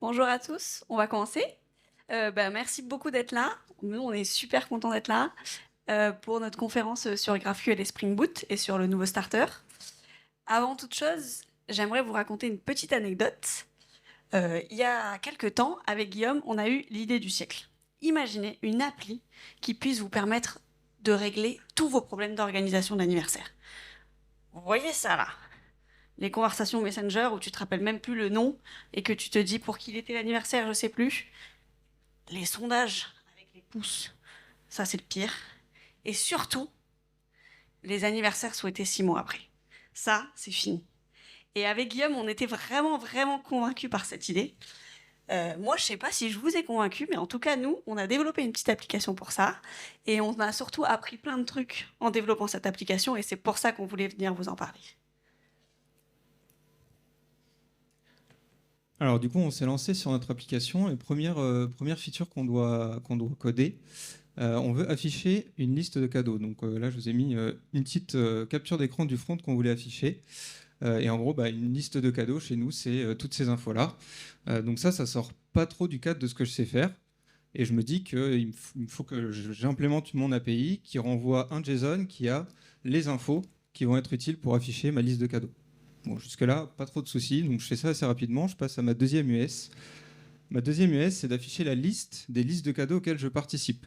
Bonjour à tous, on va commencer. Merci beaucoup d'être là. Nous, on est super contents d'être là pour notre conférence sur GraphQL et Spring Boot et sur le nouveau starter. Avant toute chose, j'aimerais vous raconter une petite anecdote. Il y a quelques temps, avec Guillaume, on a eu l'idée du siècle. Imaginez une appli qui puisse vous permettre de régler tous vos problèmes d'organisation d'anniversaire. Vous voyez ça là? Les conversations Messenger où tu te rappelles même plus le nom et que tu te dis pour qui il était l'anniversaire, je sais plus. Les sondages avec les pouces, ça c'est le pire. Et surtout, les anniversaires souhaités 6 mois après. Ça, c'est fini. Et avec Guillaume, on était vraiment convaincus par cette idée. Moi, je sais pas si je vous ai convaincu, mais en tout cas, nous, on a développé une petite application pour ça. Et on a surtout appris plein de trucs en développant cette application. Et c'est pour ça qu'on voulait venir vous en parler. Alors du coup, on s'est lancé sur notre application et première feature qu'on doit coder, on veut afficher une liste de cadeaux. Donc là, je vous ai mis une petite capture d'écran du front qu'on voulait afficher. Et en gros, une liste de cadeaux chez nous, c'est toutes ces infos-là. Donc ça sort pas trop du cadre de ce que je sais faire. Et je me dis qu'il faut que j'implémente mon API qui renvoie un JSON qui a les infos qui vont être utiles pour afficher ma liste de cadeaux. Bon, jusque-là, pas trop de soucis. Donc, je fais ça assez rapidement. Je passe à ma deuxième US. Ma deuxième US, c'est d'afficher la liste des listes de cadeaux auxquelles je participe.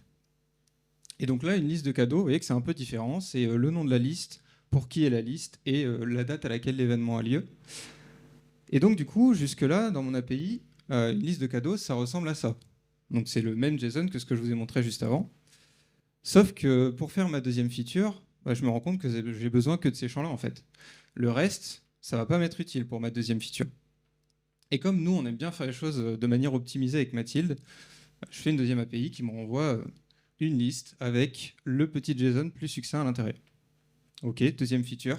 Et donc là, une liste de cadeaux, vous voyez que c'est un peu différent. C'est le nom de la liste, pour qui est la liste et la date à laquelle l'événement a lieu. Et donc, du coup, jusque-là, dans mon API, une liste de cadeaux, ça ressemble à ça. Donc, c'est le même JSON que ce que je vous ai montré juste avant. Sauf que pour faire ma deuxième feature, je me rends compte que j'ai besoin que de ces champs-là, en fait. Le reste, ça va pas m'être utile pour ma deuxième feature. Et comme nous, on aime bien faire les choses de manière optimisée avec Mathilde, je fais une deuxième API qui me renvoie une liste avec le petit JSON plus succinct à l'intérieur. Ok, deuxième feature.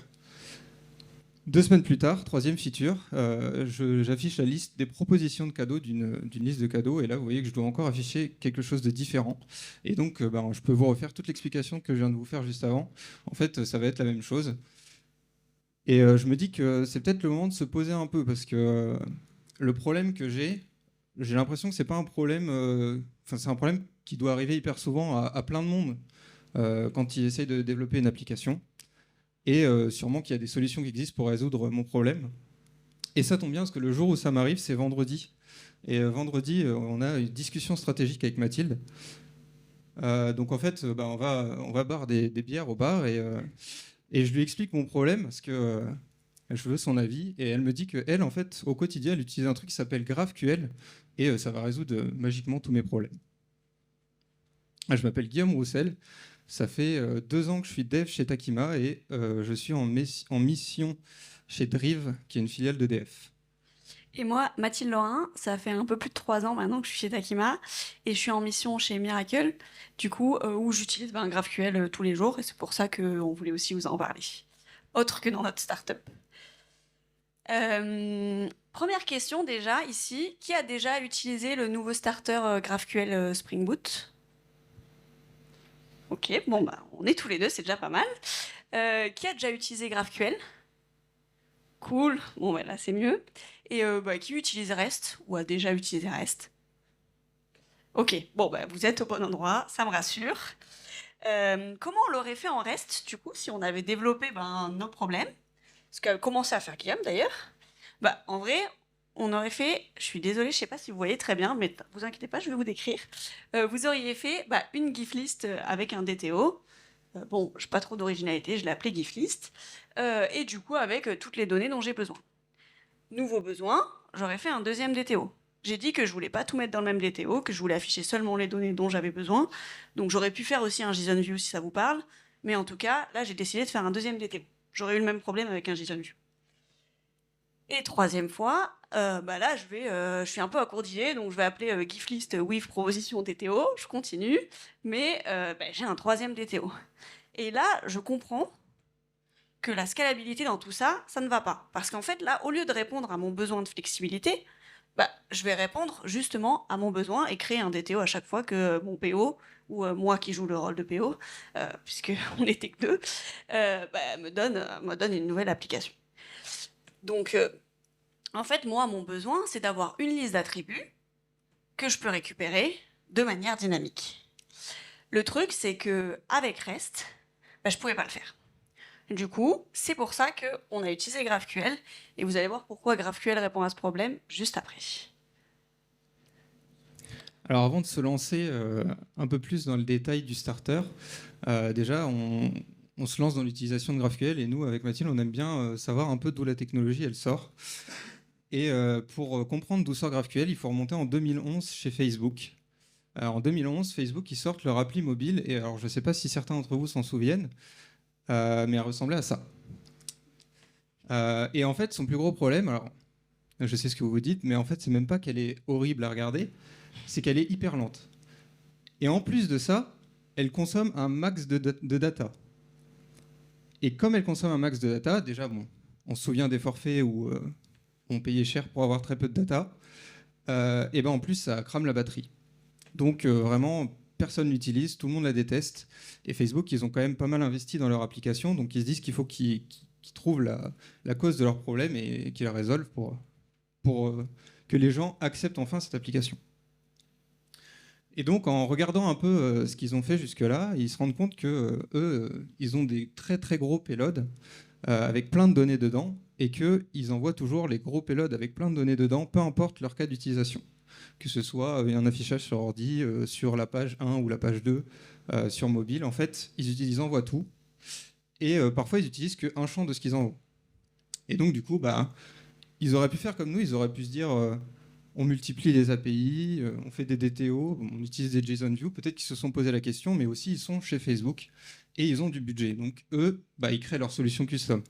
2 semaines plus tard, troisième feature, j'affiche la liste des propositions de cadeaux d'une liste de cadeaux. Et là, vous voyez que je dois encore afficher quelque chose de différent. Et donc, je peux vous refaire toute l'explication que je viens de vous faire juste avant. En fait, ça va être la même chose. Et je me dis que c'est peut-être le moment de se poser un peu parce que le problème que j'ai l'impression que c'est pas un problème. C'est un problème qui doit arriver hyper souvent à plein de monde quand ils essayent de développer une application. Et sûrement qu'il y a des solutions qui existent pour résoudre mon problème. Et ça tombe bien parce que le jour où ça m'arrive, c'est vendredi. Et vendredi, on a une discussion stratégique avec Mathilde. Donc en fait, on va boire des bières au bar et je lui explique mon problème parce que je veux son avis. Et elle me dit qu'elle, en fait, au quotidien, elle utilise un truc qui s'appelle GraphQL et ça va résoudre magiquement tous mes problèmes. Je m'appelle Guillaume Roussel. Ça fait 2 ans que je suis dev chez Takima et je suis en mission chez Drive, qui est une filiale d'EDF. Et moi, Mathilde Lorrain, ça fait un peu plus de 3 ans maintenant que je suis chez Takima et je suis en mission chez Miracle, du coup, où j'utilise GraphQL tous les jours et c'est pour ça qu'on voulait aussi vous en parler. Autre que dans notre startup. Première question déjà ici, qui a déjà utilisé le nouveau starter GraphQL Spring Boot? Ok, on est tous les deux, c'est déjà pas mal. Qui a déjà utilisé GraphQL? Cool, là c'est mieux. Et qui utilise REST ou a déjà utilisé REST? Ok, vous êtes au bon endroit, ça me rassure. Comment on l'aurait fait en REST, du coup, si on avait développé nos problèmes? Ce qu'a commencé à faire Guillaume d'ailleurs. En vrai, on aurait fait, je suis désolée, je sais pas si vous voyez très bien, mais vous inquiétez pas, je vais vous décrire. Vous auriez fait une GIF list avec un DTO. J'ai pas trop d'originalité, je l'ai appelé GIF list. Et du coup, avec toutes les données dont j'ai besoin. Nouveau besoin, j'aurais fait un deuxième DTO. J'ai dit que je voulais pas tout mettre dans le même DTO, que je voulais afficher seulement les données dont j'avais besoin. Donc j'aurais pu faire aussi un JSON View si ça vous parle. Mais en tout cas, là, j'ai décidé de faire un deuxième DTO. J'aurais eu le même problème avec un JSON View. Et troisième fois, là, je suis un peu à court d'idées, donc je vais appeler GIF list with proposition DTO. Je continue, mais j'ai un troisième DTO. Et là, je comprends que la scalabilité dans tout ça, ça ne va pas. Parce qu'en fait, là, au lieu de répondre à mon besoin de flexibilité, je vais répondre justement à mon besoin et créer un DTO à chaque fois que mon PO, ou moi qui joue le rôle de PO, puisqu'on était que deux, me donne une nouvelle application. Donc, En fait, moi, mon besoin, c'est d'avoir une liste d'attributs que je peux récupérer de manière dynamique. Le truc, c'est que avec REST, je pouvais pas le faire. Du coup, c'est pour ça qu'on a utilisé GraphQL, et vous allez voir pourquoi GraphQL répond à ce problème juste après. Alors avant de se lancer un peu plus dans le détail du starter, déjà on se lance dans l'utilisation de GraphQL et nous avec Mathilde on aime bien savoir un peu d'où la technologie elle sort. Et pour comprendre d'où sort GraphQL, il faut remonter en 2011 chez Facebook. En 2011, Facebook ils sortent leur appli mobile et alors je ne sais pas si certains d'entre vous s'en souviennent, mais elle ressemblait à ça. Et en fait son plus gros problème, alors je sais ce que vous vous dites, mais en fait c'est même pas qu'elle est horrible à regarder, c'est qu'elle est hyper lente. Et en plus de ça, elle consomme un max de data. Et comme elle consomme un max de data, déjà, bon, on se souvient des forfaits où on payait cher pour avoir très peu de data, et ben en plus, ça crame la batterie. Donc vraiment, personne l'utilise, tout le monde la déteste. Et Facebook, ils ont quand même pas mal investi dans leur application, donc ils se disent qu'il faut qu'ils trouvent la cause de leur problème et qu'ils la résolvent pour que les gens acceptent enfin cette application. Et donc, en regardant un peu ce qu'ils ont fait jusque-là, ils se rendent compte que eux, ils ont des très très gros payloads avec plein de données dedans, et qu'ils envoient toujours les gros payloads avec plein de données dedans, peu importe leur cas d'utilisation. Que ce soit un affichage sur ordi, sur la page 1 ou la page 2, sur mobile, en fait, ils envoient tout. Et parfois, ils utilisent qu'un champ de ce qu'ils envoient. Et donc, du coup, ils auraient pu faire comme nous, ils auraient pu se dire on multiplie les API, on fait des DTO, on utilise des JSON-View. Peut-être qu'ils se sont posé la question, mais aussi ils sont chez Facebook et ils ont du budget. Donc eux, ils créent leur solution custom.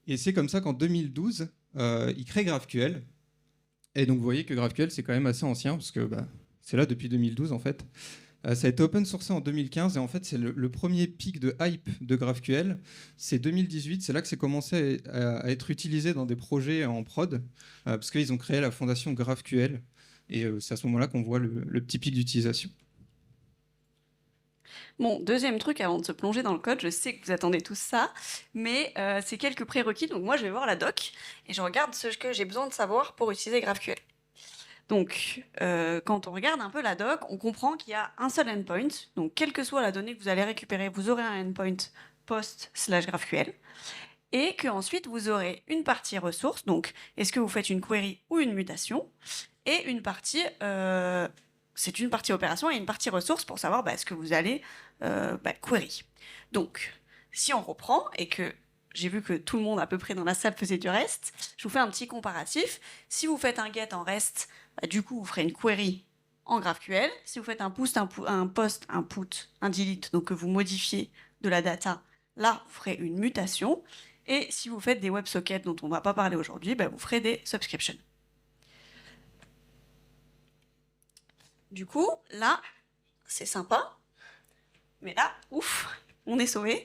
Et c'est comme ça qu'en 2012, ils créent GraphQL. Et donc vous voyez que GraphQL, c'est quand même assez ancien, parce que c'est là depuis 2012 en fait. Ça a été open sourcé en 2015 et en fait c'est le premier pic de hype de GraphQL. C'est 2018, c'est là que c'est commencé à être utilisé dans des projets en prod parce qu'ils ont créé la fondation GraphQL et c'est à ce moment-là qu'on voit le petit pic d'utilisation. Bon, deuxième truc avant de se plonger dans le code, je sais que vous attendez tous ça, mais c'est quelques prérequis. Donc moi je vais voir la doc et je regarde ce que j'ai besoin de savoir pour utiliser GraphQL. Donc, quand on regarde un peu la doc, on comprend qu'il y a un seul endpoint. Donc, quelle que soit la donnée que vous allez récupérer, vous aurez un endpoint post/GraphQL. Et qu'ensuite, vous aurez une partie ressource. Donc, est-ce que vous faites une query ou une mutation? Et une partie, c'est une partie opération et une partie ressource pour savoir ce que vous allez query. Donc, si on reprend et que j'ai vu que tout le monde à peu près dans la salle faisait du REST, je vous fais un petit comparatif. Si vous faites un get en REST, du coup, vous ferez une query en GraphQL. Si vous faites un post, un post, un put, un delete, donc que vous modifiez de la data, là, vous ferez une mutation. Et si vous faites des WebSockets dont on ne va pas parler aujourd'hui, vous ferez des subscriptions. Du coup, là, c'est sympa. Mais là, ouf, on est sauvé.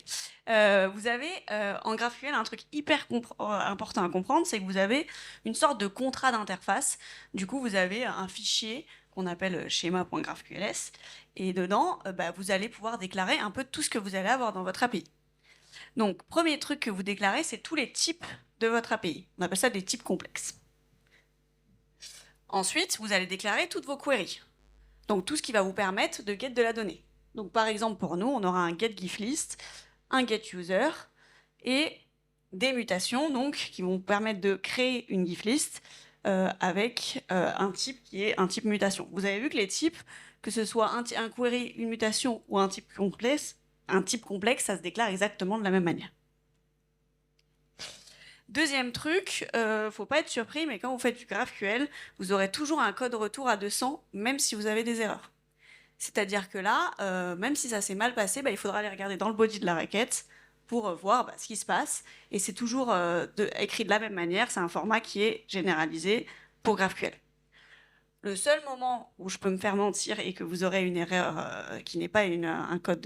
Vous avez en GraphQL un truc hyper important à comprendre, c'est que vous avez une sorte de contrat d'interface. Du coup, vous avez un fichier qu'on appelle schéma.graphqls, et dedans, vous allez pouvoir déclarer un peu tout ce que vous allez avoir dans votre API. Donc, premier truc que vous déclarez, c'est tous les types de votre API. On appelle ça des types complexes. Ensuite, vous allez déclarer toutes vos queries. Donc, tout ce qui va vous permettre de get de la donnée. Donc, par exemple, pour nous, on aura un get GIFList, un get user et des mutations donc, qui vont permettre de créer une GIFList avec un type qui est un type mutation. Vous avez vu que les types, que ce soit un query, une mutation ou un type complexe, ça se déclare exactement de la même manière. Deuxième truc, faut pas être surpris, mais quand vous faites du GraphQL, vous aurez toujours un code retour à 200, même si vous avez des erreurs. C'est-à-dire que là, même si ça s'est mal passé, il faudra aller regarder dans le body de la requête pour voir ce qui se passe. Et c'est toujours écrit de la même manière, c'est un format qui est généralisé pour GraphQL. Le seul moment où je peux me faire mentir et que vous aurez une erreur qui n'est pas un code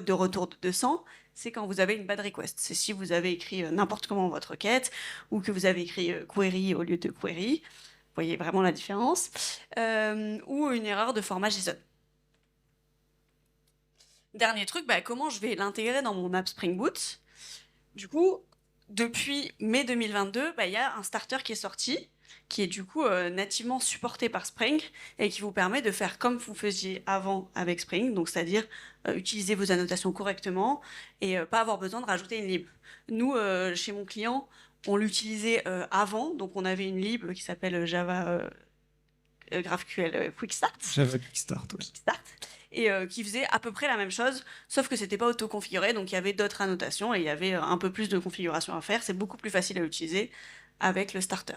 de retour de 200, c'est quand vous avez une bad request. C'est si vous avez écrit n'importe comment votre requête ou que vous avez écrit query au lieu de query. Vous voyez vraiment la différence. Ou une erreur de format JSON. Dernier truc, comment je vais l'intégrer dans mon app Spring Boot? Du coup, depuis mai 2022, il y a un starter qui est sorti, qui est du coup nativement supporté par Spring et qui vous permet de faire comme vous faisiez avant avec Spring, donc c'est-à-dire utiliser vos annotations correctement et pas avoir besoin de rajouter une lib. Nous, chez mon client, on l'utilisait avant, donc on avait une lib qui s'appelle Java GraphQL Quick Start. Java Quick Start, ouais. Quick Start. Et qui faisait à peu près la même chose, sauf que c'était pas auto-configuré, donc il y avait d'autres annotations et il y avait un peu plus de configuration à faire. C'est beaucoup plus facile à utiliser avec le starter.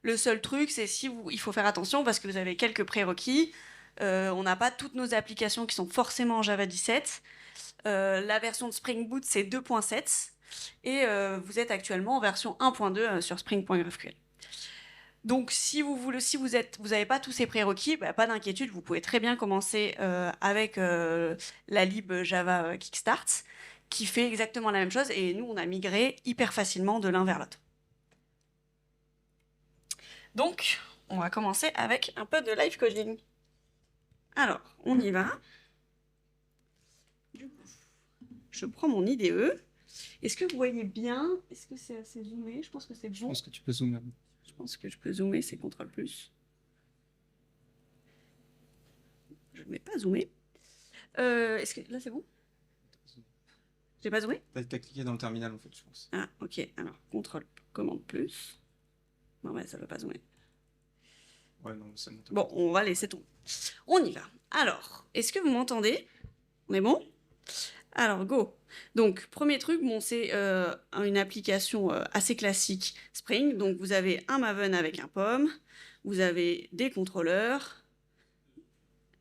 Le seul truc, c'est il faut faire attention parce que vous avez quelques prérequis. On n'a pas toutes nos applications qui sont forcément en Java 17. La version de Spring Boot, c'est 2.7 et vous êtes actuellement en version 1.2 sur Spring.GraphQL. Donc, si vous n'avez pas tous ces prérequis, pas d'inquiétude, vous pouvez très bien commencer avec la lib Java Kickstart, qui fait exactement la même chose, et nous, on a migré hyper facilement de l'un vers l'autre. Donc, on va commencer avec un peu de live coding. Alors, on y va. Du coup, je prends mon IDE. Est-ce que vous voyez bien? Est-ce que c'est assez zoomé? Je pense que c'est bon. Je pense que tu peux zoomer. Je pense que je peux zoomer, c'est CTRL+. Je ne vais pas zoomer. Est-ce que là c'est bon? J'ai pas zoomé? T'as cliqué dans le terminal en fait, je pense. Ah, ok. Alors, CTRL, commande plus. Non, mais ça ne veut pas zoomer. Ouais, non, ça monte. Bon, on va laisser tomber. On y va. Alors, est-ce que vous m'entendez? On est bon? Alors, go. Donc, premier truc, bon, c'est une application assez classique Spring. Donc, vous avez un Maven avec un POM. Vous avez des contrôleurs.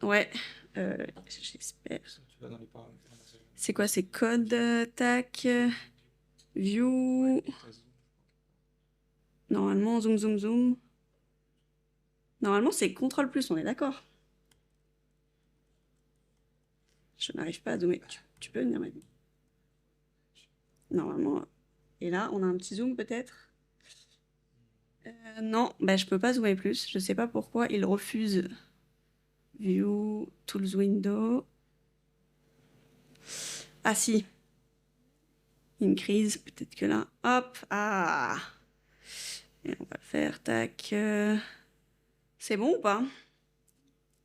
Ouais. J'espère. Tu vas dans les paramètres. C'est quoi? C'est code, tac, view. Normalement, zoom, zoom, zoom. Normalement, c'est CTRL+, on est d'accord? Je n'arrive pas à zoomer. Tu peux venir maintenant? Normalement. Et là, on a un petit zoom peut-être? Non, je peux pas zoomer plus. Je sais pas pourquoi il refuse. View, Tools Window. Ah si. Increase, peut-être que là. Hop, ah. Et on va le faire, tac. C'est bon ou pas?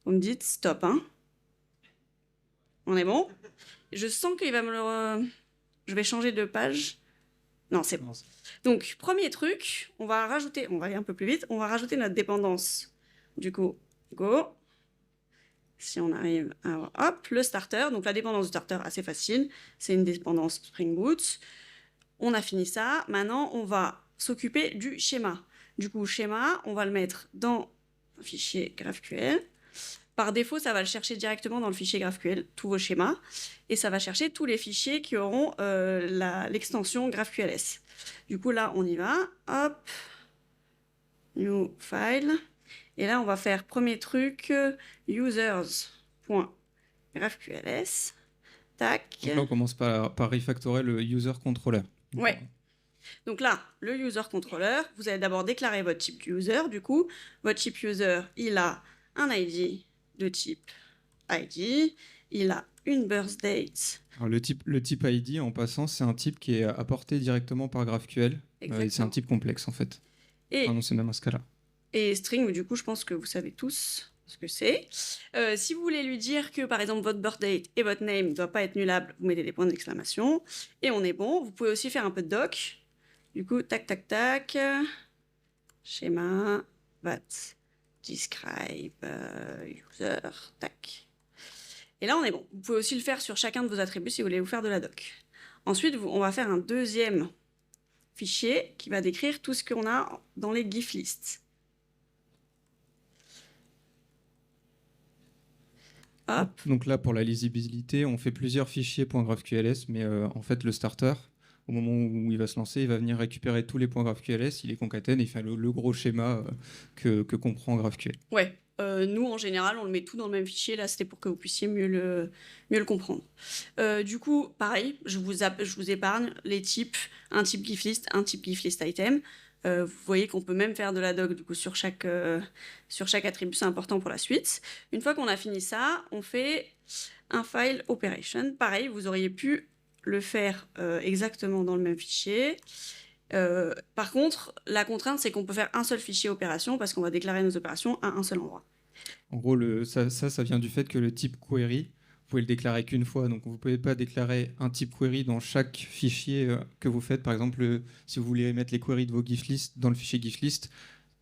Vous me dites stop, hein? On est bon? Je sens qu'il va me le... Je vais changer de page. Non, c'est bon. Donc, premier truc, on va aller un peu plus vite, on va rajouter notre dépendance. Du coup, go. Si on arrive à avoir, hop, le starter. Donc, la dépendance du starter, assez facile. C'est une dépendance Spring Boot. On a fini ça. Maintenant, on va s'occuper du schéma. Du coup, schéma, on va le mettre dans un fichier GraphQL. Par défaut, ça va le chercher directement dans le fichier GraphQL, tous vos schémas, et ça va chercher tous les fichiers qui auront l'extension GraphQLS. Du coup, là, on y va. Hop, new file. Et là, on va faire premier truc, users.graphqls. Tac. Donc là, on commence par refactorer le user controller. Ouais. Donc là, le user controller, vous allez d'abord déclarer votre type user. Du coup, votre type user, il a un ID de type ID, il a une birth date. Alors le type ID, en passant, c'est un type qui est apporté directement par GraphQL. Et c'est un type complexe, en fait. Et, non, c'est même un Scala. Et string, du coup, je pense que vous savez tous ce que c'est. Si vous voulez lui dire que, par exemple, votre birth date et votre name ne doivent pas être nullables, vous mettez des points d'exclamation. Et on est bon. Vous pouvez aussi faire un peu de doc. Du coup, tac, tac, tac. Schéma, vat, describe, user, tac. Et là, on est bon. Vous pouvez aussi le faire sur chacun de vos attributs si vous voulez vous faire de la doc. Ensuite, on va faire un deuxième fichier qui va décrire tout ce qu'on a dans les GIF lists. Hop. Donc là, pour la lisibilité, on fait plusieurs fichiers .graphqls, mais en fait, le starter, au moment où il va se lancer, il va venir récupérer tous les .graphqls, il les concatène et il fait le gros schéma que comprend GraphQL. Ouais. Nous, en général, on le met tout dans le même fichier. Là, c'était pour que vous puissiez mieux le comprendre. Du coup, pareil, je vous épargne les types, un type GIF list, un type GIF list item. Vous voyez qu'on peut même faire de la doc du coup, sur chaque attribut, c'est important pour la suite. Une fois qu'on a fini ça, on fait un file operation. Pareil, vous auriez pu le faire exactement dans le même fichier. Par contre, la contrainte, c'est qu'on peut faire un seul fichier opération parce qu'on va déclarer nos opérations à un seul endroit. En gros, ça vient du fait que le type query, vous pouvez le déclarer qu'une fois. Donc, vous ne pouvez pas déclarer un type query dans chaque fichier que vous faites. Par exemple, si vous voulez mettre les queries de vos gift lists dans le fichier gift list,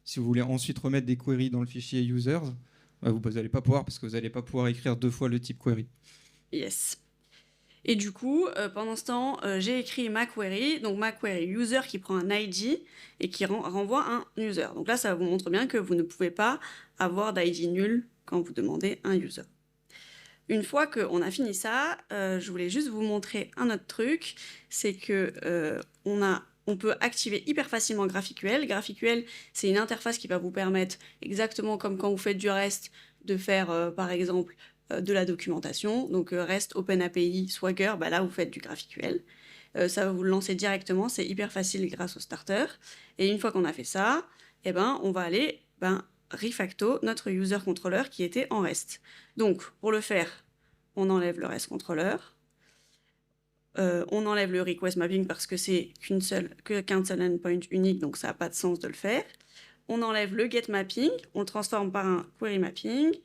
si vous voulez ensuite remettre des queries dans le fichier users, vous n'allez pas pouvoir parce que vous n'allez pas pouvoir écrire 2 fois le type query. Yes. Et du coup, pendant ce temps, j'ai écrit ma query, donc ma query user qui prend un ID et qui renvoie un user. Donc là, ça vous montre bien que vous ne pouvez pas avoir d'ID nul quand vous demandez un user. Une fois qu'on a fini ça, je voulais juste vous montrer un autre truc, c'est que on peut activer hyper facilement GraphQL. GraphQL, c'est une interface qui va vous permettre, exactement comme quand vous faites du REST, de faire par exemple de la documentation. Donc REST, OpenAPI, Swagger, bah là vous faites du GraphQL. Ça va vous le lancer directement, c'est hyper facile grâce au starter. Et une fois qu'on a fait ça, eh ben, on va aller refacto notre user controller qui était en REST. Donc pour le faire, on enlève le REST controller. On enlève le request mapping parce que c'est qu'un seul endpoint unique, donc ça n'a pas de sens de le faire. On enlève le get mapping, on le transforme par un query mapping.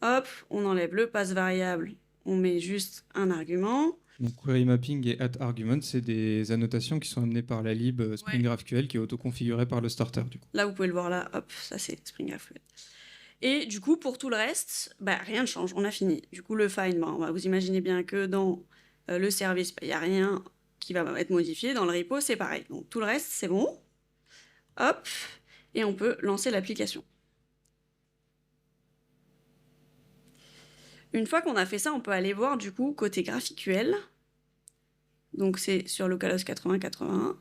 Hop, on enlève le pass variable, on met juste un argument. Donc, query mapping et @argument, c'est des annotations qui sont amenées par la lib Spring GraphQL qui est auto-configurée par le starter. Du coup. Là, vous pouvez le voir là, hop, ça c'est Spring GraphQL. Et du coup, pour tout le reste, rien ne change, on a fini. Du coup, le find, vous imaginez bien que dans le service, il n'y a rien qui va être modifié. Dans le repo, c'est pareil. Donc tout le reste, c'est bon. Hop, et on peut lancer l'application. Une fois qu'on a fait ça, on peut aller voir du coup côté GraphQL. Donc c'est sur localhost 8081.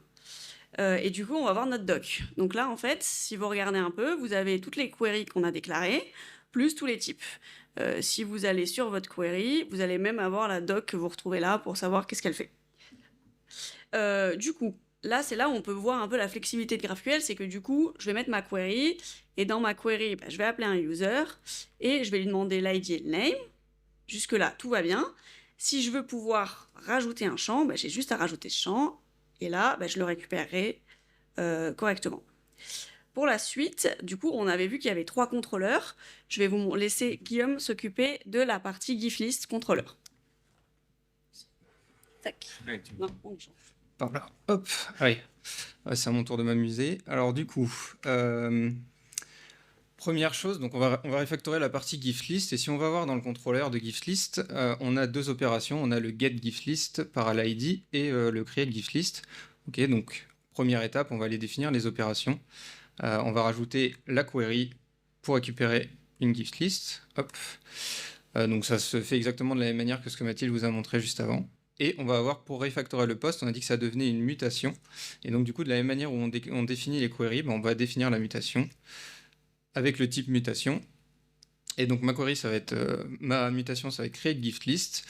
Et du coup, on va voir notre doc. Donc là, en fait, si vous regardez un peu, vous avez toutes les queries qu'on a déclarées, plus tous les types. Si vous allez sur votre query, vous allez même avoir la doc que vous retrouvez là pour savoir qu'est-ce qu'elle fait. Du coup, là, c'est là où on peut voir un peu la flexibilité de GraphQL, c'est que du coup, je vais mettre ma query, et dans ma query, je vais appeler un user, et je vais lui demander l'ID et le name. Jusque-là, tout va bien. Si je veux pouvoir rajouter un champ, j'ai juste à rajouter ce champ, et là, je le récupérerai correctement. Pour la suite, du coup, on avait vu qu'il y avait 3 contrôleurs. Je vais vous laisser Guillaume s'occuper de la partie GIFList contrôleur. Tac. Ouais, non, on change. Par là. Hop. Allez. C'est à mon tour de m'amuser. Alors du coup, première chose, donc on va refactorer la partie GIFList. Et si on va voir dans le contrôleur de GIFList, on a 2 opérations. On a le get GIFList par l'ID et le create GIFList. Ok, donc première étape, on va aller définir les opérations. On va rajouter la query pour récupérer une gift list. Hop. Donc ça se fait exactement de la même manière que ce que Mathilde vous a montré juste avant. Et on va avoir pour refactorer le post, on a dit que ça devenait une mutation. Et donc du coup, de la même manière où on définit les queries, on va définir la mutation avec le type mutation. Et donc ma query, ça va être ma mutation, ça va être create gift list.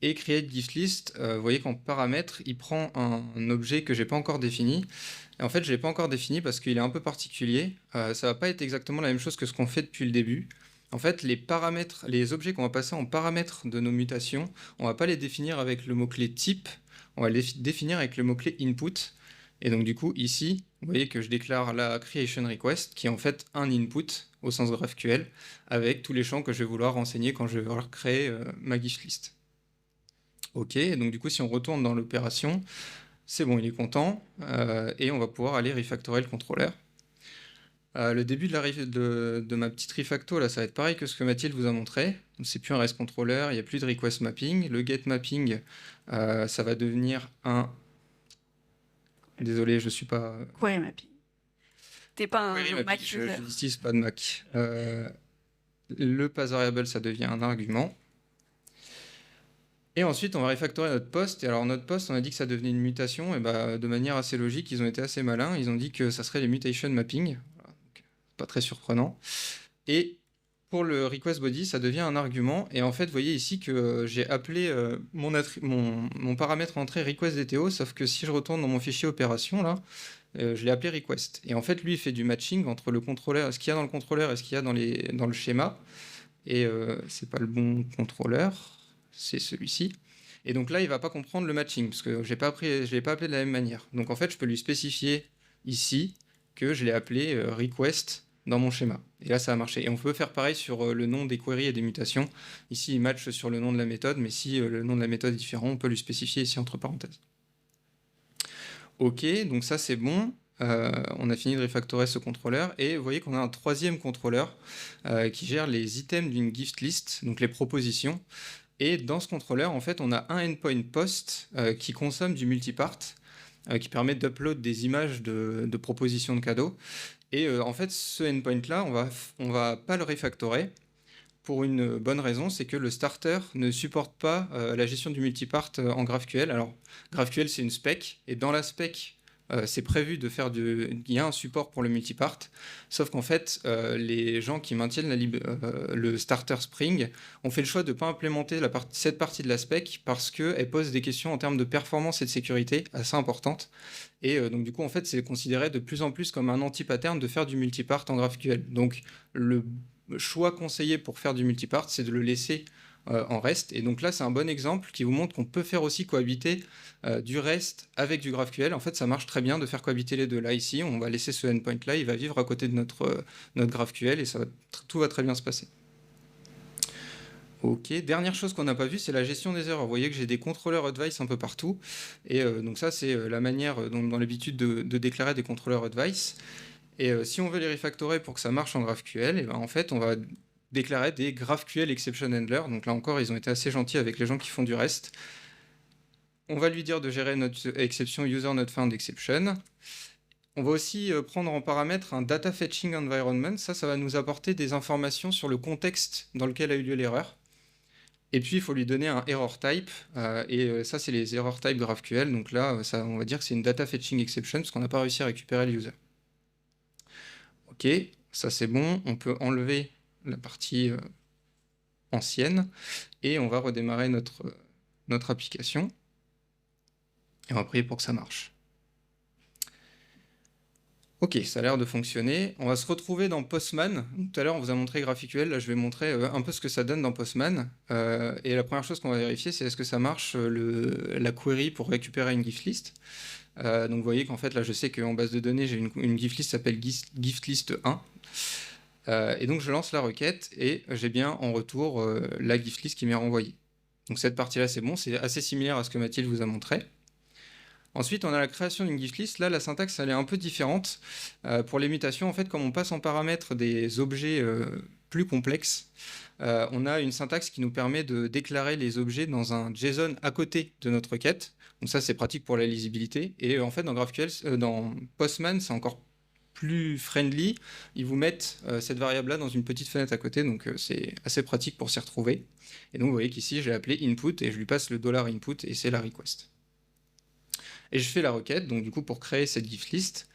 Et create gift list, vous voyez qu'en paramètre, il prend un objet que j'ai pas encore défini. Et en fait, je l'ai pas encore défini parce qu'il est un peu particulier. Ça va pas être exactement la même chose que ce qu'on fait depuis le début. En fait, les paramètres, les objets qu'on va passer en paramètres de nos mutations, on va pas les définir avec le mot-clé type, on va les définir avec le mot-clé input. Et donc du coup, ici, vous voyez que je déclare la creation request, qui est en fait un input au sens GraphQL, avec tous les champs que je vais vouloir renseigner quand je vais vouloir créer ma gift list. Ok, donc du coup, si on retourne dans l'opération, c'est bon, il est content, et on va pouvoir aller refactorer le contrôleur. Le début de ma petite refacto, là, ça va être pareil que ce que Mathilde vous a montré. C'est plus un REST controller, il n'y a plus de request mapping. Le get mapping, ça va devenir un... Désolé, je suis pas... Query mapping. T'es pas Query un mapping, Mac je user. n'utilise pas de Mac. Le pass variable, ça devient un argument. Et ensuite, on va refactorer notre post. Et alors, notre post, on a dit que ça devenait une mutation. Et de manière assez logique, ils ont été assez malins. Ils ont dit que ça serait les mutation mapping. Voilà, donc, pas très surprenant. Et pour le request body, ça devient un argument. Et en fait, vous voyez ici que j'ai appelé mon paramètre entrée request DTO. Sauf que si je retourne dans mon fichier opération, là, je l'ai appelé request. Et en fait, lui, il fait du matching entre le contrôleur, ce qu'il y a dans le contrôleur et ce qu'il y a dans le schéma. Et c'est pas le bon contrôleur. C'est celui-ci. Et donc là, il ne va pas comprendre le matching, parce que je ne l'ai pas appelé de la même manière. Donc en fait, je peux lui spécifier ici que je l'ai appelé request dans mon schéma. Et là, ça a marché. Et on peut faire pareil sur le nom des queries et des mutations. Ici, il match sur le nom de la méthode, mais si le nom de la méthode est différent, on peut lui spécifier ici entre parenthèses. Ok, donc ça c'est bon. On a fini de refactorer ce contrôleur et vous voyez qu'on a un troisième contrôleur qui gère les items d'une gift list, donc les propositions. Et dans ce contrôleur, en fait, on a un endpoint post qui consomme du multipart, qui permet d'upload des images de propositions de cadeaux. Et en fait, ce endpoint-là, on va pas le refactorer pour une bonne raison, c'est que le starter ne supporte pas la gestion du multipart en GraphQL. Alors, GraphQL, c'est une spec, et dans la spec, c'est prévu de faire il y a un support pour le multipart, sauf qu'en fait, les gens qui maintiennent le starter Spring ont fait le choix de ne pas implémenter cette partie de la spec parce qu'elle pose des questions en termes de performance et de sécurité assez importantes. Et donc, du coup, en fait, c'est considéré de plus en plus comme un anti-pattern de faire du multipart en GraphQL. Donc, le choix conseillé pour faire du multipart, c'est de le laisser en REST. Et donc là, c'est un bon exemple qui vous montre qu'on peut faire aussi cohabiter du REST avec du GraphQL. En fait, ça marche très bien de faire cohabiter les deux. Là, ici, on va laisser ce endpoint-là, il va vivre à côté de notre GraphQL et tout va très bien se passer. Ok, dernière chose qu'on n'a pas vue, c'est la gestion des erreurs. Vous voyez que j'ai des contrôleurs advice un peu partout. Et donc ça, c'est la manière dont on a l'habitude de déclarer des contrôleurs advice. Et si on veut les refactorer pour que ça marche en GraphQL, et ben en fait, on va déclarer des GraphQL exception handler. Donc là encore, ils ont été assez gentils avec les gens qui font du REST. On va lui dire de gérer notre exception user not found exception. On va aussi prendre en paramètre un data fetching environment. Ça va nous apporter des informations sur le contexte dans lequel a eu lieu l'erreur. Et puis, il faut lui donner un error type. Ça, c'est les error type GraphQL. Donc là, on va dire que c'est une data fetching exception parce qu'on n'a pas réussi à récupérer le user. Ok, ça c'est bon. On peut enlever la partie ancienne et on va redémarrer notre application. Et on va prier pour que ça marche. Ok, ça a l'air de fonctionner. On va se retrouver dans Postman. Tout à l'heure, on vous a montré GraphQL. Là, je vais montrer un peu ce que ça donne dans Postman. Et la première chose qu'on va vérifier, c'est est-ce que ça marche la query pour récupérer une gift list. Donc, vous voyez qu'en fait, là, je sais qu'en base de données, j'ai une gift list qui s'appelle gift list 1. Et donc, je lance la requête et j'ai bien en retour la gift list qui m'est renvoyée. Donc, cette partie-là, c'est bon. C'est assez similaire à ce que Mathilde vous a montré. Ensuite, on a la création d'une gift list. Là, la syntaxe, elle est un peu différente. Pour les mutations, en fait, comme on passe en paramètres des objets plus complexes, on a une syntaxe qui nous permet de déclarer les objets dans un JSON à côté de notre requête. Donc ça, c'est pratique pour la lisibilité. Et en fait, dans GraphQL, dans Postman, c'est encore plus friendly. Ils vous mettent cette variable-là dans une petite fenêtre à côté, donc c'est assez pratique pour s'y retrouver. Et donc, vous voyez qu'ici, j'ai appelé input et je lui passe le $input et c'est la request. Et je fais la requête, donc du coup pour créer cette gift list,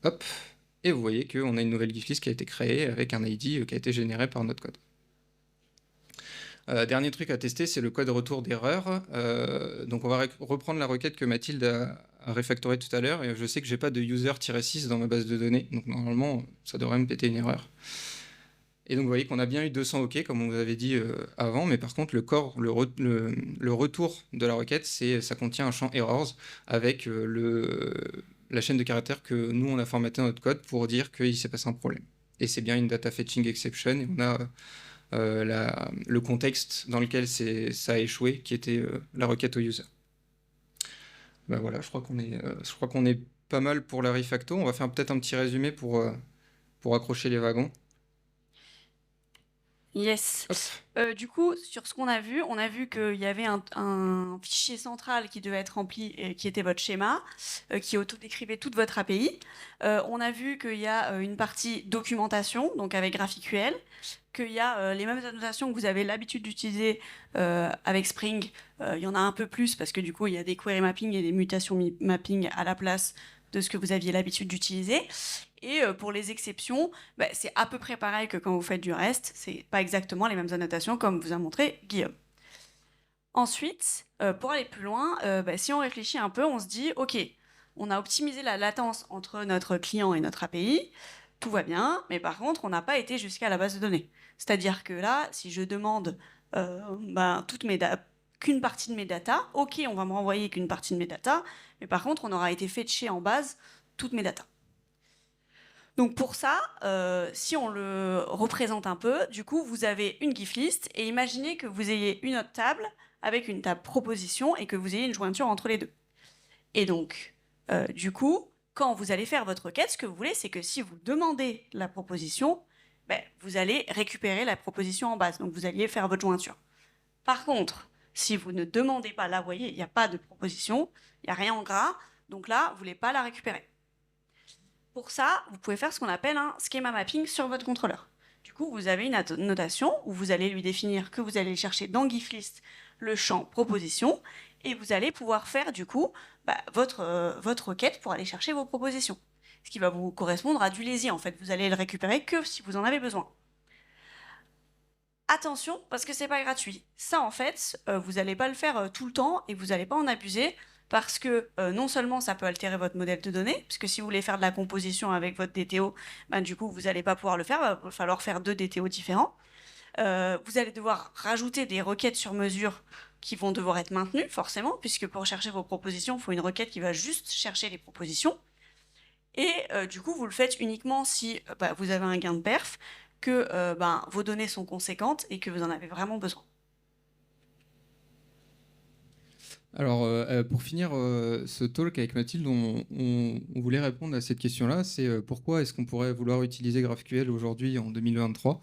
hop, et vous voyez qu'on a une nouvelle gift list qui a été créée avec un ID qui a été généré par notre code. Dernier truc à tester, c'est le code retour d'erreur. Donc on va reprendre la requête que Mathilde a refactorée tout à l'heure, et je sais que j'ai pas de user-6 dans ma base de données, donc normalement ça devrait me péter une erreur. Et donc vous voyez qu'on a bien eu 200 OK, comme on vous avait dit avant, mais par contre le retour de la requête, ça contient un champ errors avec la chaîne de caractères que nous on a formaté dans notre code pour dire qu'il s'est passé un problème. Et c'est bien une data fetching exception, et on a le contexte dans lequel ça a échoué, qui était la requête au user. Ben voilà, je crois qu'on est pas mal pour la refacto. On va faire peut-être un petit résumé pour accrocher les wagons. Yes. Du coup, sur ce qu'on a vu, on a vu qu'il y avait un fichier central qui devait être rempli, et qui était votre schéma, qui auto-décrivait toute votre API. On a vu qu'il y a une partie documentation, donc avec GraphQL, qu'il y a les mêmes annotations que vous avez l'habitude d'utiliser avec Spring. Il y en a un peu plus parce que du coup, il y a des query mapping et des mutations mapping à la place de ce que vous aviez l'habitude d'utiliser. Et pour les exceptions, c'est à peu près pareil que quand vous faites du REST. C'est pas exactement les mêmes annotations comme vous a montré Guillaume. Ensuite, pour aller plus loin, si on réfléchit un peu, on se dit, OK, on a optimisé la latence entre notre client et notre API, tout va bien, mais par contre, on n'a pas été jusqu'à la base de données. C'est-à-dire que là, si je demande qu'une partie de mes datas. Ok, on va me renvoyer qu'une partie de mes datas, mais par contre, on aura été fetcher en base toutes mes datas. Donc pour ça, si on le représente un peu, du coup, vous avez une GIF list et imaginez que vous ayez une autre table avec une table proposition et que vous ayez une jointure entre les deux. Et donc, du coup, quand vous allez faire votre requête, ce que vous voulez, c'est que si vous demandez la proposition, vous allez récupérer la proposition en base. Donc vous alliez faire votre jointure. Par contre, si vous ne demandez pas, là, vous voyez, il n'y a pas de proposition, il n'y a rien en gras, donc là, vous ne voulez pas la récupérer. Pour ça, vous pouvez faire ce qu'on appelle un schema mapping sur votre contrôleur. Du coup, vous avez une notation où vous allez lui définir que vous allez chercher dans GIFList le champ proposition et vous allez pouvoir faire du coup votre requête pour aller chercher vos propositions. Ce qui va vous correspondre à du lazy en fait. Vous allez le récupérer que si vous en avez besoin. Attention, parce que c'est pas gratuit. Ça en fait, vous n'allez pas le faire tout le temps et vous n'allez pas en abuser. Parce que non seulement ça peut altérer votre modèle de données, puisque si vous voulez faire de la composition avec votre DTO, du coup vous n'allez pas pouvoir le faire, il va falloir faire 2 DTO différents. Vous allez devoir rajouter des requêtes sur mesure qui vont devoir être maintenues, forcément, puisque pour chercher vos propositions, il faut une requête qui va juste chercher les propositions. Et du coup, vous le faites uniquement si vous avez un gain de perf, que vos données sont conséquentes et que vous en avez vraiment besoin. Alors, pour finir ce talk avec Mathilde, on voulait répondre à cette question-là, c'est pourquoi est-ce qu'on pourrait vouloir utiliser GraphQL aujourd'hui en 2023 ?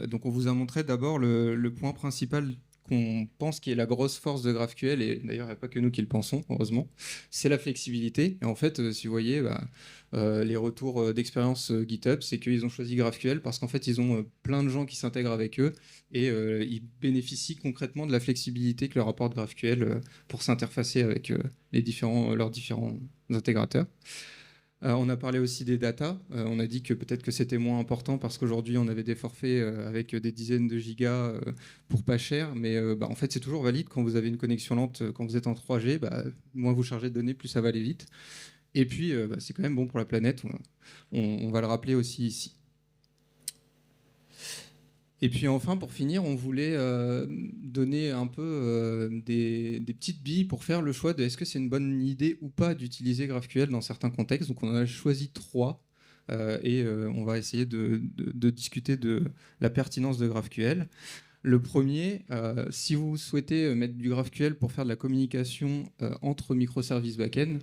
Donc, on vous a montré d'abord le point principal qu'on pense qui est la grosse force de GraphQL, et d'ailleurs, il n'y a pas que nous qui le pensons, heureusement, c'est la flexibilité. Et en fait, si vous voyez, les retours d'expérience GitHub, c'est qu'ils ont choisi GraphQL parce qu'en fait, ils ont plein de gens qui s'intègrent avec eux et ils bénéficient concrètement de la flexibilité que leur apporte GraphQL pour s'interfacer avec leurs différents intégrateurs. On a parlé aussi des data. On a dit que peut-être que c'était moins important parce qu'aujourd'hui, on avait des forfaits avec des dizaines de gigas pour pas cher. Mais en fait, c'est toujours valide quand vous avez une connexion lente, quand vous êtes en 3G, moins vous chargez de données, plus ça va aller vite. Et puis, c'est quand même bon pour la planète. On va le rappeler aussi ici. Et puis enfin, pour finir, on voulait donner un peu des petites billes pour faire le choix de est-ce que c'est une bonne idée ou pas d'utiliser GraphQL dans certains contextes. Donc on en a choisi 3 et on va essayer de discuter de la pertinence de GraphQL. Le premier, si vous souhaitez mettre du GraphQL pour faire de la communication entre microservices back-end,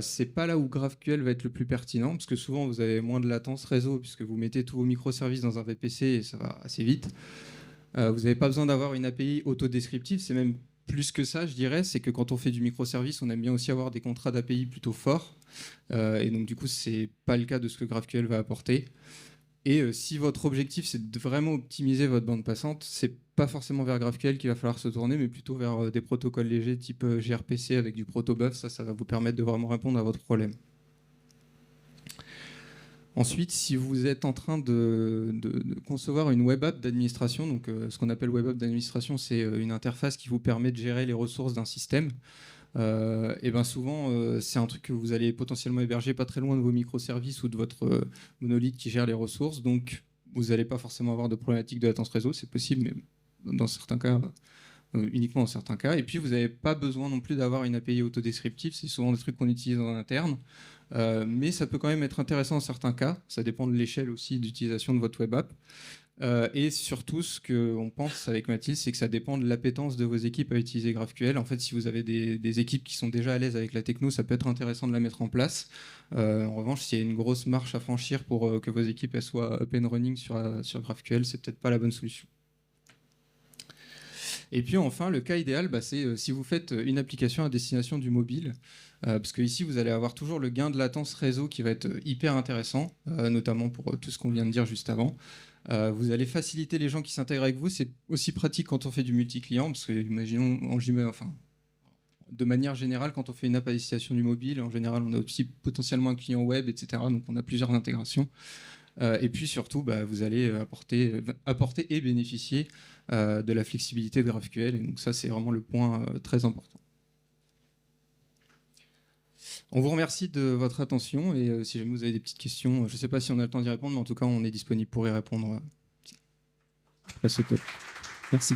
c'est pas là où GraphQL va être le plus pertinent, parce que souvent vous avez moins de latence réseau, puisque vous mettez tous vos microservices dans un VPC et ça va assez vite. Vous n'avez pas besoin d'avoir une API autodescriptive, c'est même plus que ça, je dirais, c'est que quand on fait du microservice, on aime bien aussi avoir des contrats d'API plutôt forts, et donc du coup, c'est pas le cas de ce que GraphQL va apporter. Et si votre objectif, c'est de vraiment optimiser votre bande passante, c'est pas forcément vers GraphQL qu'il va falloir se tourner, mais plutôt vers des protocoles légers type gRPC avec du protobuf. Ça va vous permettre de vraiment répondre à votre problème. Ensuite, si vous êtes en train de concevoir une web app d'administration, donc ce qu'on appelle web app d'administration, c'est une interface qui vous permet de gérer les ressources d'un système. Et souvent, c'est un truc que vous allez potentiellement héberger pas très loin de vos microservices ou de votre monolithe qui gère les ressources. Donc, vous n'allez pas forcément avoir de problématique de latence réseau, c'est possible, mais dans certains cas, uniquement dans certains cas. Et puis, vous n'avez pas besoin non plus d'avoir une API autodescriptive. C'est souvent des trucs qu'on utilise en interne. Mais ça peut quand même être intéressant dans certains cas. Ça dépend de l'échelle aussi d'utilisation de votre web app. Et surtout, ce qu'on pense avec Mathilde, c'est que ça dépend de l'appétence de vos équipes à utiliser GraphQL. En fait, si vous avez des équipes qui sont déjà à l'aise avec la techno, ça peut être intéressant de la mettre en place. En revanche, s'il y a une grosse marche à franchir pour que vos équipes elles soient up and running sur GraphQL, c'est peut-être pas la bonne solution. Et puis enfin, le cas idéal, c'est si vous faites une application à destination du mobile, parce que ici, vous allez avoir toujours le gain de latence réseau qui va être hyper intéressant, notamment pour tout ce qu'on vient de dire juste avant. Vous allez faciliter les gens qui s'intègrent avec vous. C'est aussi pratique quand on fait du multi-client, parce que imaginons, de manière générale, quand on fait une app à destination du mobile, en général, on a aussi potentiellement un client web, etc. Donc on a plusieurs intégrations. Et puis surtout, vous allez apporter et bénéficier de la flexibilité de GraphQL. Et donc ça, c'est vraiment le point très important. On vous remercie de votre attention et si jamais vous avez des petites questions, je ne sais pas si on a le temps d'y répondre, mais en tout cas, on est disponible pour y répondre. Merci.